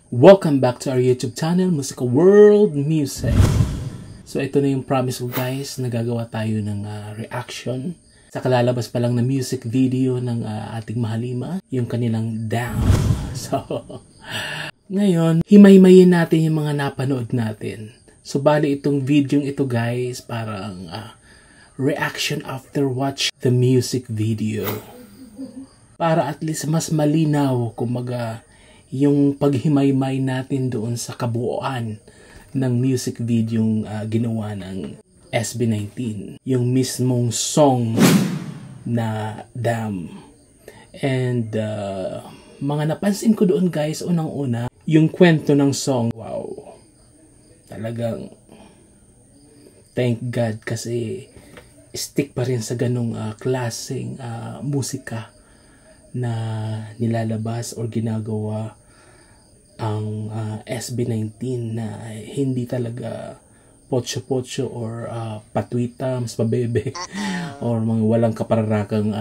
Welcome back to our YouTube channel, Musical World Music. So ito na yung promise ko guys, nagagawa tayo ng reaction sa kalalabas pa lang na music video ng ating Mahalima, yung kanilang Down. So ngayon, himay-himayin natin yung mga napanood natin. So bali itong video ito guys, parang reaction after watch the music video. Para at least mas malinaw kumaga yung paghimay-may natin doon sa kabuuan ng music video yung ginawa ng SB19. Yung mismong song na Damn. And mga napansin ko doon guys, unang-una, yung kwento ng song. Wow. Talagang thank God kasi stick pa rin sa ganong klaseng musika na nilalabas or ginagawa ang SB19 na hindi talaga potso-potso or patwita, mas pabebe or mga walang kapararakang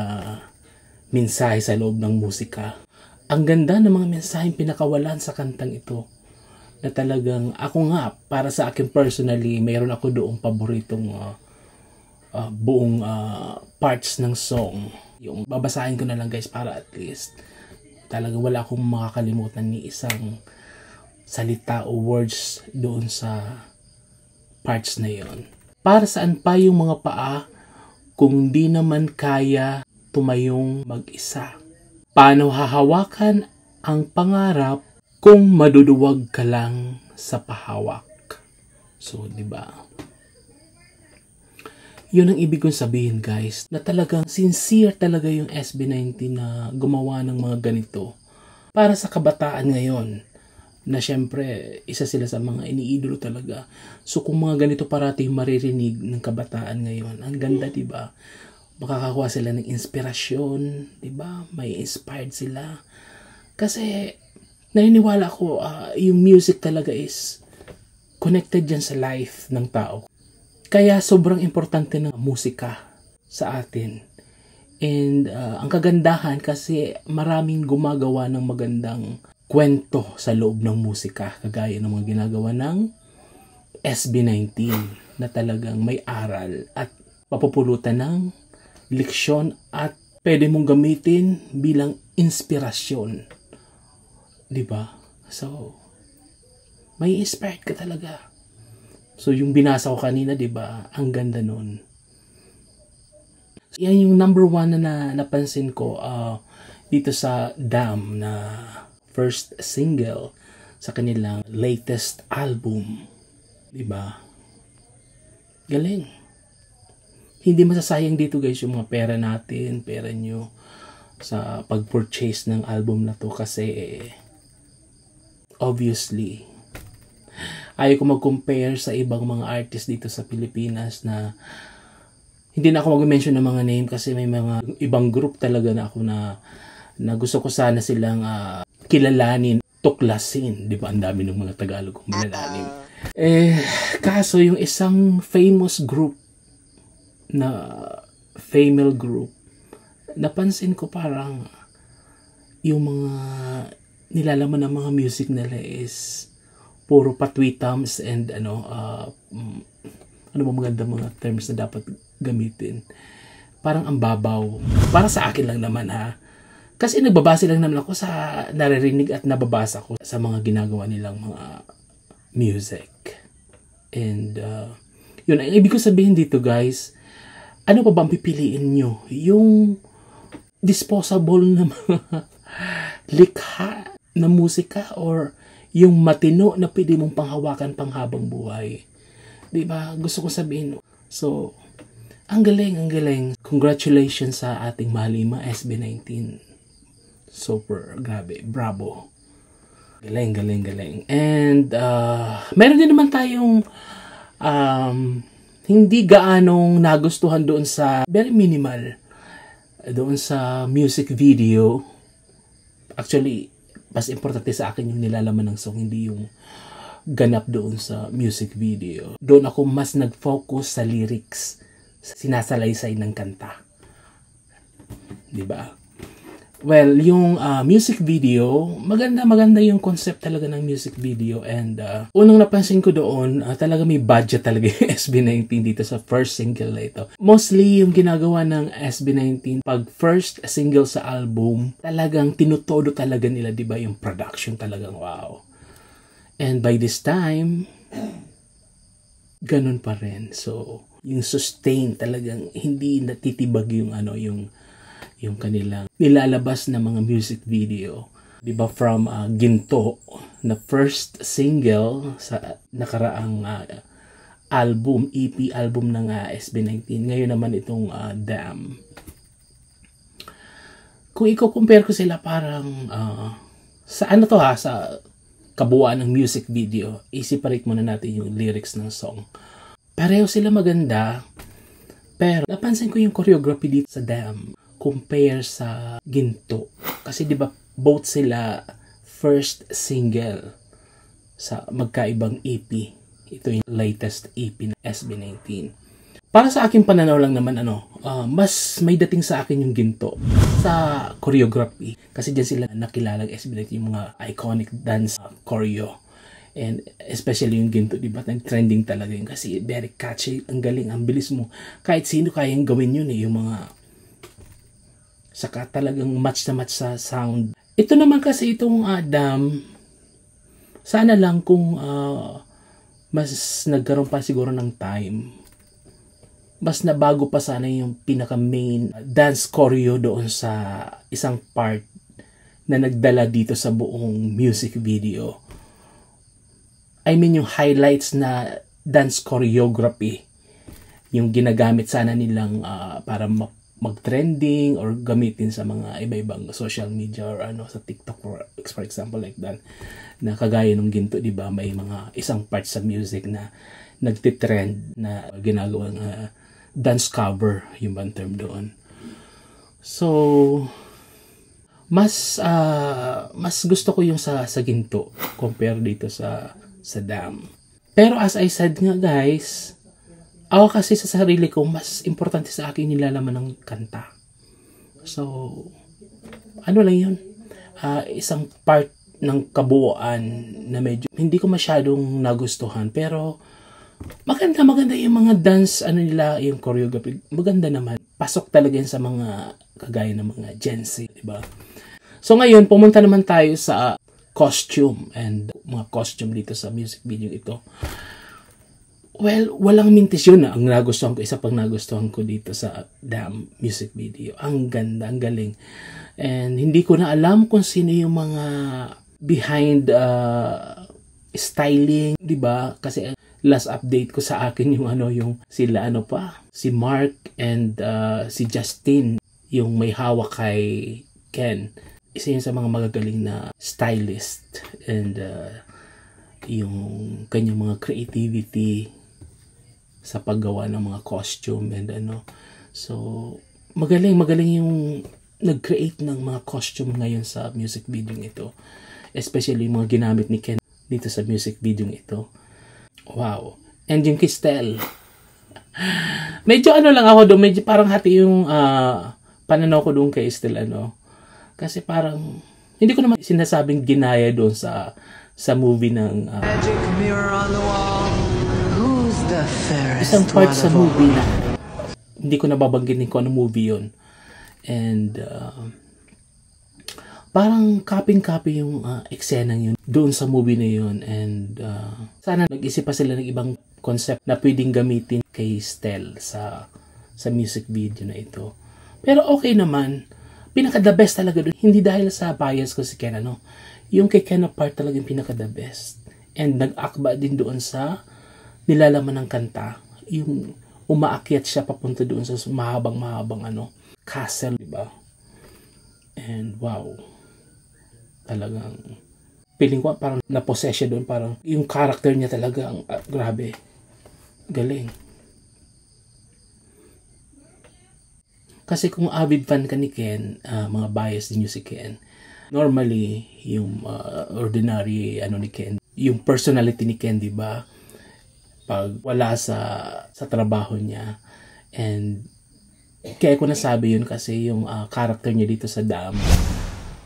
mensahe sa loob ng musika. Ang ganda ng mga mensaheng pinakawalan sa kantang ito na talagang ako nga, para sa akin personally, mayroon ako doong paboritong buong parts ng song. Yung babasahin ko na lang guys para at least talaga wala akong makakalimutan ni isang salita o words doon sa parts na yon. Para saan pa yung mga paa kung di naman kaya tumayong mag-isa? Paano hahawakan ang pangarap kung maduduwag ka lang sa pahawak? So, di ba? Yun ang ibig kong sabihin guys, na talagang sincere talaga yung SB19 na gumawa ng mga ganito para sa kabataan ngayon, na syempre isa sila sa mga iniidolo talaga. So kung mga ganito parati maririnig ng kabataan ngayon, ang ganda, diba? Makakakuha sila ng inspirasyon, diba? May inspired sila. Kasi naniniwala ko yung music talaga is connected dyan sa life ng tao. Kaya sobrang importante ng musika sa atin. And ang kagandahan kasi maraming gumagawa ng magandang kwento sa loob ng musika. Kagaya ng mga ginagawa ng SB19 na talagang may aral at papupulutan ng leksyon at pwede mong gamitin bilang inspirasyon. Diba? So, may inspired ka talaga. So, yung binasa ko kanina, diba? Ang ganda nun. Yan yung number one na napansin ko dito sa Damn na first single sa kanilang latest album. Diba? Galing. Hindi masasayang dito guys yung mga pera natin, pera nyo sa pag-purchase ng album na to kasi obviously ayaw ko mag-compare sa ibang mga artist dito sa Pilipinas na hindi na ako mag-mention ng mga name kasi may mga ibang group talaga na ako na gusto ko sana silang kilalanin, tuklasin. Di ba? Ang dami ng mga Tagalog kong kilalanin. Kaso yung isang famous group na female group, napansin ko parang yung mga nilalaman ng mga music nila is puro patwitams and ano ba maganda mga terms na dapat gamitin. Parang ang babaw. Para sa akin lang naman ha. Kasi nagbabase lang naman ako sa naririnig at nababasa ko sa mga ginagawa nilang mga music. And yun, ang ibig ko sabihin dito guys, ano pa ba ang pipiliin nyo? Yung disposable na mga likha na musika or yung matino na pwede mong panghawakan panghabang buhay. Diba? Gusto ko sabihin. So, ang galing, ang galing. Congratulations sa ating Mahalima SB19. Super, grabe, bravo. Galing, galing, galing. And, meron din naman tayong hindi gaanong nagustuhan doon sa, very minimal, doon sa music video. Actually, mas importante sa akin yung nilalaman ng song, hindi yung ganap doon sa music video. Doon ako mas nag-focus sa lyrics, sinasalaysay ng kanta. Diba? Well, yung music video, maganda yung concept talaga ng music video. And unang napansin ko doon, talaga may budget talaga yung SB19 dito sa first single na ito. Mostly yung ginagawa ng SB19 pag first single sa album, talagang tinutodo talaga nila, di ba? Yung production talagang wow. And by this time, ganun pa rin. So, yung sustain talagang hindi natitibag yung yung kanilang nilalabas na mga music video. Diba from Ginto na first single sa nakaraang album, EP album ng SB19. Ngayon naman itong Damn. Kung i-compare ko sila parang sa sa kabuuan ng music video, i-separate muna natin yung lyrics ng song. Pareho sila maganda, pero napansin ko yung choreography dito sa Damn compare sa Ginto. Kasi di ba both sila first single sa magkaibang EP. Ito yung latest EP ng SB19. Para sa aking pananaw lang naman mas may dating sa akin yung Ginto sa choreography. Kasi diyan sila nakilala ng SB19 yung mga iconic dance choreo. And especially yung Ginto, di ba? Trending talaga yun kasi very catchy, ang galing, ang bilis mo. Kahit sino kayang gawin yun yung mga saka talagang match na match sa sound. Ito naman kasi itong Damn, sana lang kung mas nagkaroon pa siguro ng time, mas nabago pa sana yung pinaka main dance choreo doon sa isang part na nagdala dito sa buong music video. I mean yung highlights na dance choreography yung ginagamit sana nilang para mag-trending or gamitin sa mga iba-ibang social media or sa TikTok for example like that, na kagaya ng Ginto, di ba, may mga isang part sa music na nagtitrend na ginagawang dance cover yung bang term doon. So mas gusto ko yung sa Ginto compare dito sa Damn. Pero as I said nga guys, ako kasi sa sarili ko, mas importante sa akin nilalaman ng kanta. So, lang yun. Isang part ng kabuuan na medyo hindi ko masyadong nagustuhan. Pero, maganda yung mga dance, nila, yung choreography. Maganda naman. Pasok talaga yun sa mga kagaya ng mga Gen Z, diba? So, ngayon, pumunta naman tayo sa costume and mga costume dito sa music video ito. Well, walang mintis yun ang nagustuhan ko. Isa pang nagustuhan ko dito sa Damn music video. Ang ganda, ang galing. And hindi ko na alam kung sino yung mga behind styling, di ba? Kasi last update ko sa akin yung yung sila si Mark and si Justin, yung may hawak kay Ken. Isa yun sa mga magagaling na stylist and yung kanyang mga creativity sa paggawa ng mga costume and so magaling yung nag-create ng mga costume ngayon sa music video ito, especially yung mga ginamit ni Ken dito sa music video ito. Wow. And yung Kistel, medyo lang ako doon, medyo parang hati yung pananaw ko doon kay Kistel kasi parang hindi ko naman sinasabing ginaya doon sa movie ng Magic Mirror on the Wall. Isang part sa movie na hindi ko nababanggitin kung ano movie yun. And parang copy yung eksenang yun doon sa movie na yun. And sana nag-isip pa sila ng ibang concept na pwedeng gamitin kay Stel sa music video na ito. Pero okay naman. Pinaka-the best talaga doon. Hindi dahil sa bias ko si Ken, yung kay Ken part talaga yung pinaka-the best. And nag-akba din doon sa nilalaman ng kanta, yung umaakyat siya papunta doon sa mahabang castle, di ba? And wow, talagang feeling ko parang na-possess siya doon, parang yung character niya talaga grabe, galing. Kasi kung avid fan ka ni Ken, mga bias din yung si Ken, normally yung ordinary ni Ken, yung personality ni Ken, di ba? Pag wala sa trabaho niya and Kaya ko nasabi yun kasi yung character niya dito sa Dam,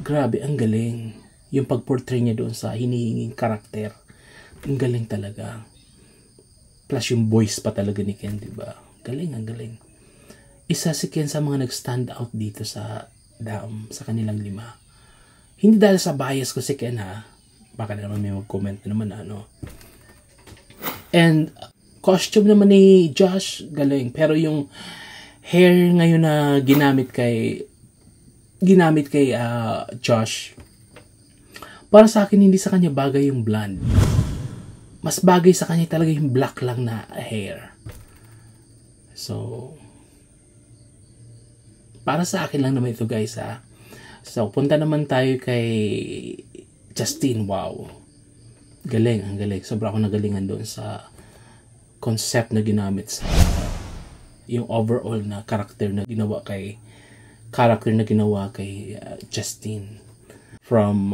grabe, ang galing. Yung pag-portray niya doon sa hinihinging karakter, ang galing talaga. Plus yung voice pa talaga ni Ken, diba? Galing, ang galing. Isa si Ken sa mga nag-stand out dito sa Dam, sa kanilang 5. Hindi dahil sa bias ko si Ken, ha. Baka naman may mag-comment na naman, ano. And costume naman ni Josh, galing. Pero yung hair ngayon na ginamit kay Josh, para sa akin hindi sa kanya bagay yung blonde. Mas bagay sa kanya talaga yung black lang na hair. So, para sa akin lang naman ito, guys, ha. So, punta naman tayo kay Justine. Wow. Galing, ang galing. Sobra ako nagalingan doon sa concept na ginamit sa yung overall na character na ginawa kay Justine. From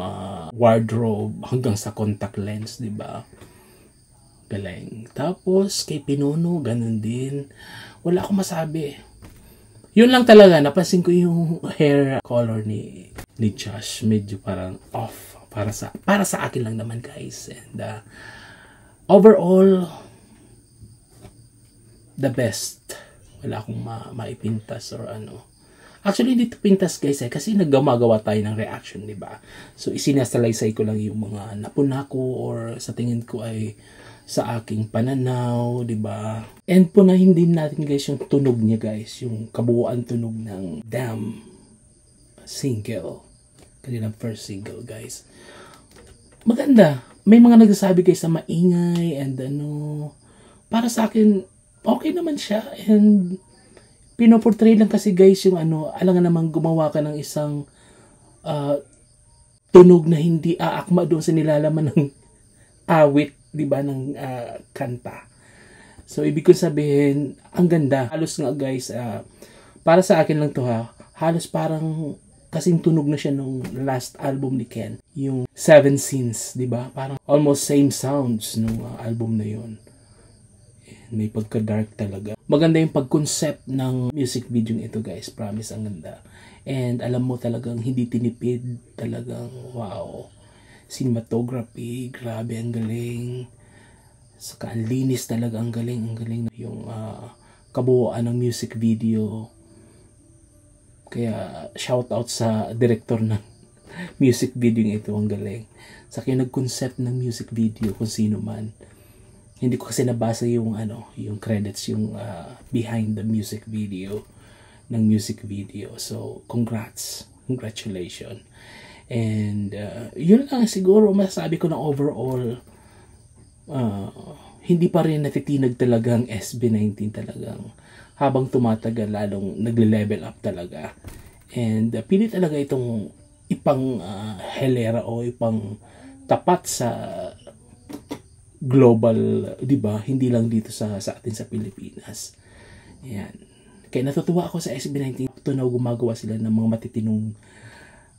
wardrobe hanggang sa contact lens, di ba? Galing. Tapos kay Pinono, ganun din. Wala akong masabi. Yun lang talaga, napansin ko yung hair color ni Josh, medyo parang off para sa akin lang naman, guys. And overall, the best. Wala akong maipintas or ano. Actually, dito pintas, guys, kasi naggumagawa tayo ng reaction, di ba? So, isinasalaysay ko lang yung mga napuna ko or sa tingin ko ay sa aking pananaw, di ba? And punahin din natin, guys, yung tunog niya, guys. Yung kabuuan tunog ng Dam single. Kanilang first single, guys. Maganda. May mga nagsasabi, guys, na maingay and ano. Para sa akin, okay naman siya. And pinoportray lang kasi, guys, yung ano, alangan namang gumawa ka ng isang tunog na hindi aakma doon sa nilalaman ng awit, di ba, ng kanta. So, ibig ko sabihin, ang ganda. Halos nga, guys, para sa akin lang to, ha, halos parang kasing tunog na siya nung last album ni Ken. Yung 7 Scenes, di ba? Parang almost same sounds nung album na yun. May pagka-dark talaga. Maganda yung pag-concept ng music video ito, guys. Promise, ang ganda. And alam mo talagang hindi tinipid. Talagang wow. Cinematography, grabe, ang galing. Saka ang linis talaga, ang galing. Ang galing yung kabuuan ng music video. Kaya shout out sa director ng music video ito, ang galing. Saka yung nag-concept ng music video, kung sino man. Hindi ko kasi nabasa yung yung credits, yung behind the music video ng music video. So, congratulations. And yun lang siguro masasabi ko na overall, hindi pa rin natitinag talaga ang SB19 talagang habang tumatagal lalong nagle-level up talaga. And pili talaga itong ipang helera o ipang tapat sa global, di ba? Hindi lang dito sa atin sa Pilipinas. Ayan. Kaya natutuwa ako sa SB19. Tunaw gumagawa sila ng mga matitinong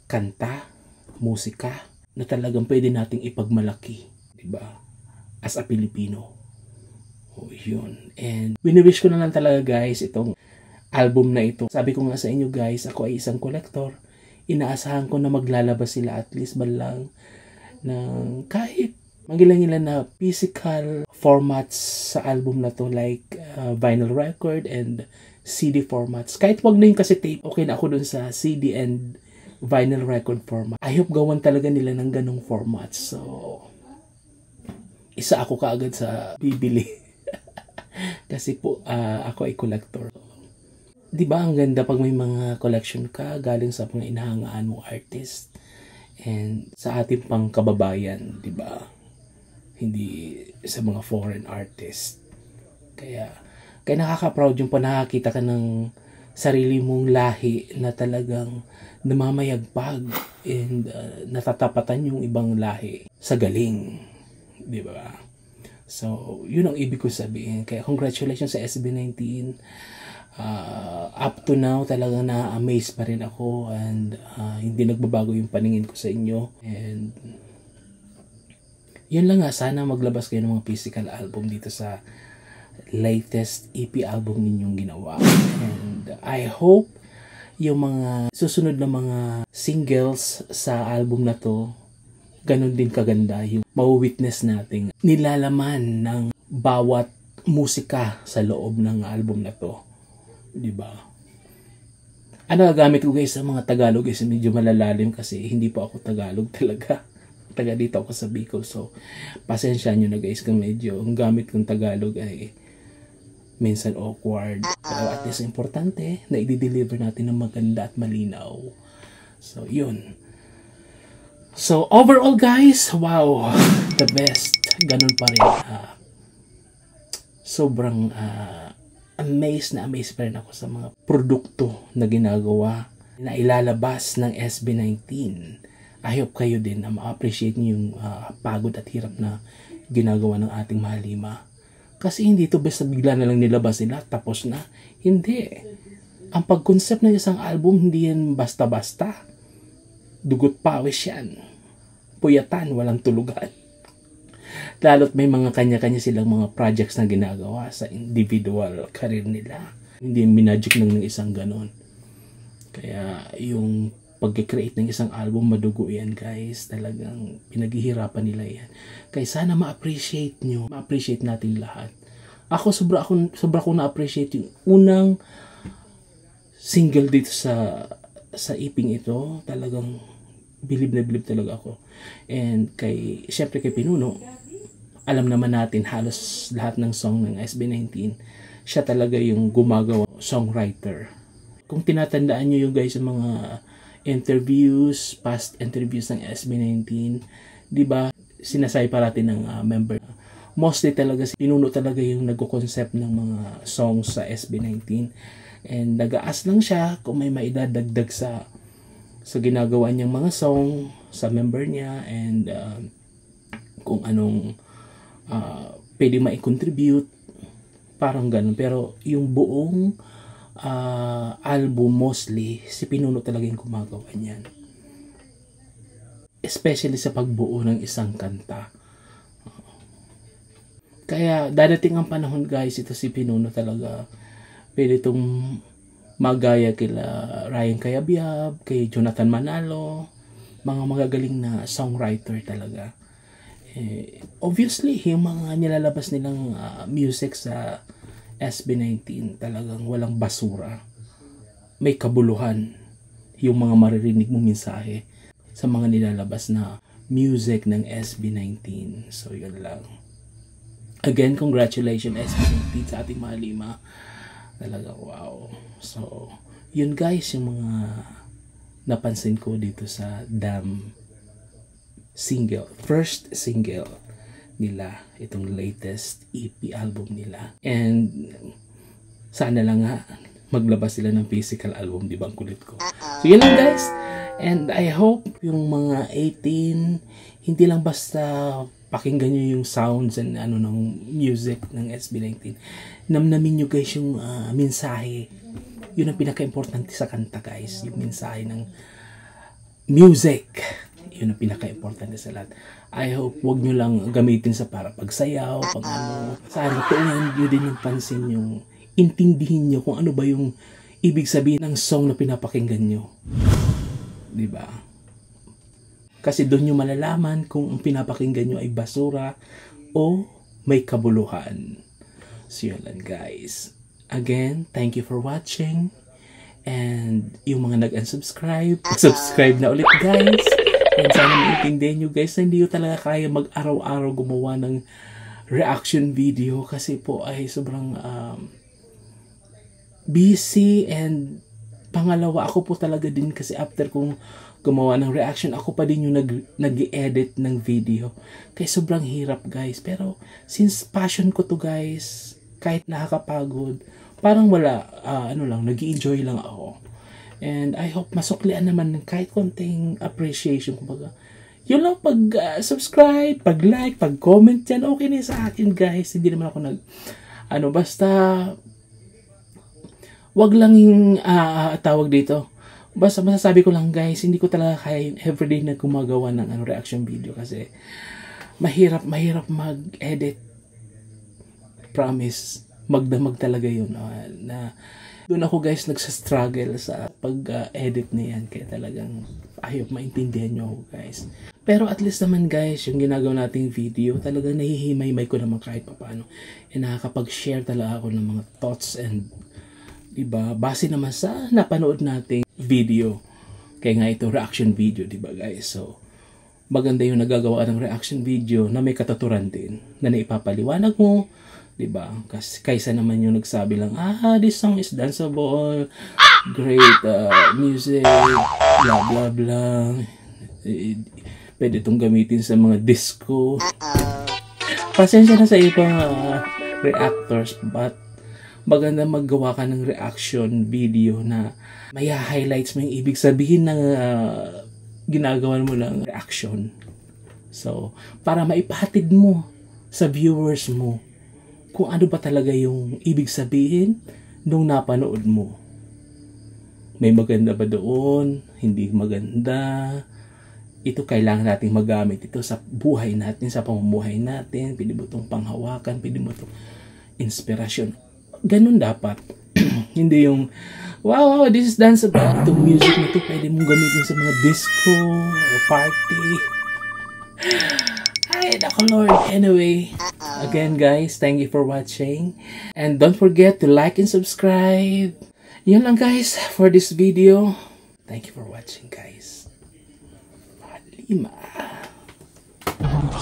kanta, musika, na talagang pwede nating ipagmalaki, di ba? As a Pilipino. Oh, yun. And wini-wish ko na lang talaga, guys, itong album na ito. Sabi ko nga sa inyo, guys, ako ay isang collector. Inaasahan ko na maglalabas sila at least man lang ng kahit magilang-ilan na physical formats sa album na to, like vinyl record and CD formats. Kahit wag na yung kasi tape, okay na ako dun sa CD and vinyl record format. I hope gawan talaga nila ng ganong format. So, isa ako kaagad sa bibili. Kasi po, ako ay collector. Di ba ang ganda pag may mga collection ka galing sa mga inahangaan mo artist and sa ating pang kababayan, di ba? Hindi sa mga foreign artist. Kaya nakaka-proud yung nakakita ka ng sarili mong lahi na talagang namamayagpag and natatapatan yung ibang lahi sa galing. Di ba? So, yun ang ibig ko sabihin. Kaya congratulations sa SB19. Up to now, talagang na-amaze pa rin ako and hindi nagbabago yung paningin ko sa inyo. And yun lang nga, sana maglabas kayo ng mga physical album dito sa latest EP album ninyong ginawa. And And I hope yung mga susunod na mga singles sa album na to, ganun din kaganda yung mawitness natin nilalaman ng bawat musika sa loob ng album na to. Diba? Ano gagamit ko guys sa mga Tagalog guys, medyo malalalim kasi hindi po ako Tagalog talaga. Taga dito ako sa Bicol. So, pasensya nyo na guys kung medyo ang gamit kong Tagalog ay minsan awkward. Pero at least importante na i-deliver natin ng maganda at malinaw. So, yun. So, overall guys, wow, the best. Ganun pa rin. Sobrang amazed pa rin ako sa mga produkto na ginagawa na ilalabas ng SB19. I hope kayo din na ma-appreciate niyo yung pagod at hirap na ginagawa ng ating Mahalima. Kasi hindi ito basta bigla na lang nilabas nila, tapos na. Hindi. Ang pag-concept ng isang album, hindi yan basta-basta. Dugot pawis yan. Puyatan, walang tulugan. Lalo't may mga kanya-kanya silang mga projects na ginagawa sa individual career nila. Hindi minagic lang ng isang ganon. Kaya yung pag-create ng isang album, madugo yan guys. Talagang pinaghihirapan nila yan. Kaya sana ma-appreciate nyo. Ma-appreciate natin lahat. Ako sobra ko na-appreciate yung unang single dito sa iping ito. Talagang bilib na bilib talaga ako. And syempre kay Pinuno, alam naman natin halos lahat ng song ng SB19, siya talaga yung gumagawa, songwriter. Kung tinatandaan nyo yung guys yung mga interviews, past interviews ng SB19, di ba sinasay parati ng member. Mostly talaga si Pinuno talaga yung nagko-concept ng mga songs sa SB19. And nag-aas lang siya kung may maidadagdag sa ginagawa niyang mga song sa member niya, and kung anong pwede ma-contribute, parang ganun. Pero yung buong album mostly si Pinuno talaga yung gumagawa niyan, especially sa pagbuo ng isang kanta. Kaya dadating ang panahon guys, ito si Pinuno talaga pwede itong magaya kila Ryan Cayabyab, kay Jonathan Manalo, mga magagaling na songwriter talaga. Obviously yung mga nilalabas nilang music sa SB19 talagang walang basura, may kabuluhan yung mga maririnig mo mensahe sa mga nilalabas na music ng SB19. So yun lang. Again, congratulations SB19 sa ating Mahalima. Talaga wow. So yun guys yung mga napansin ko dito sa Damn single, first single nila, itong latest EP album nila. And sana lang nga maglabas sila ng physical album, di ba ang kulit ko. So yun lang guys, and I hope yung mga 18 hindi lang basta pakinggan nyo yung sounds and ng music ng SB19. Namnamin nyo guys yung mensahe. Yun ang pinaka-importante sa kanta guys, yung mensahe ng music. Yun ang pinaka-importante sa lahat. I hope wag nyo lang gamitin sa para pagsayaw, pag sana tuunan nyo din yung pansin yung intindihin nyo kung ano ba yung ibig sabihin ng song na pinapakinggan nyo. Diba? Kasi doon nyo malalaman kung ang pinapakinggan nyo ay basura o may kabuluhan. So yun lang guys. Again, thank you for watching. And yung mga nag-unsubscribe, subscribe na ulit guys. And sana maintindihan nyo guys na hindi nyo talaga kaya mag-araw-araw gumawa ng reaction video kasi po ay sobrang busy. And pangalawa, ako po talaga din kasi after kong gumawa ng reaction, ako pa din yung nag-edit ng video. Kaya sobrang hirap guys. Pero since passion ko to guys, kahit nakakapagod, parang wala, nag-i-enjoy lang ako. And I hope masuklian naman ng kahit konting appreciation. Kumbaga, yun lang, pag-subscribe, pag-like, pag-comment yan, okay na sa akin guys. Hindi naman ako basta, wag lang yung tawag dito. Basta masasabi ko lang guys, hindi ko talaga kaya everyday na gumagawa ng reaction video kasi mahirap mag-edit. Promise, magdamag talaga yun. Doon ako guys nagsastruggle sa pag-edit na yan. Kaya talagang ayaw maintindihan nyo ako guys. Pero at least naman guys, yung ginagawa nating video, talagang nahihimay-may ko naman kahit paano. E nakakapag-share talaga ako ng mga thoughts and diba, base naman sa napanood nating video. Kaya nga ito reaction video, diba guys? So, maganda yung nagagawa ng reaction video na may kataturan din, na naipapaliwanag mo, diba? Kasi kaysa naman yung nagsabi lang, this song is danceable, great music, blah blah blah. Pwede itong gamitin sa mga disco. Pasensya na sa ibang reactors, but maganda maggawa ka ng reaction video na may highlights mo yung ibig sabihin ng ginagawa mo ng reaction. So, para maipahatid mo sa viewers mo kung ano ba talaga yung ibig sabihin nung napanood mo. May maganda ba doon? Hindi maganda? Ito kailangan natin magamit ito sa buhay natin, sa pamumuhay natin. Pwede mo itong panghawakan, pwede mo itong inspirasyon. Ganun dapat. Hindi yung, wow, this is danceable. Itong music na ito, pwede mong gamitin sa mga disco o party. Ay, nako Lord. Anyway, again guys, thank you for watching. And don't forget to like and subscribe. Yun lang guys for this video. Thank you for watching guys. Lima.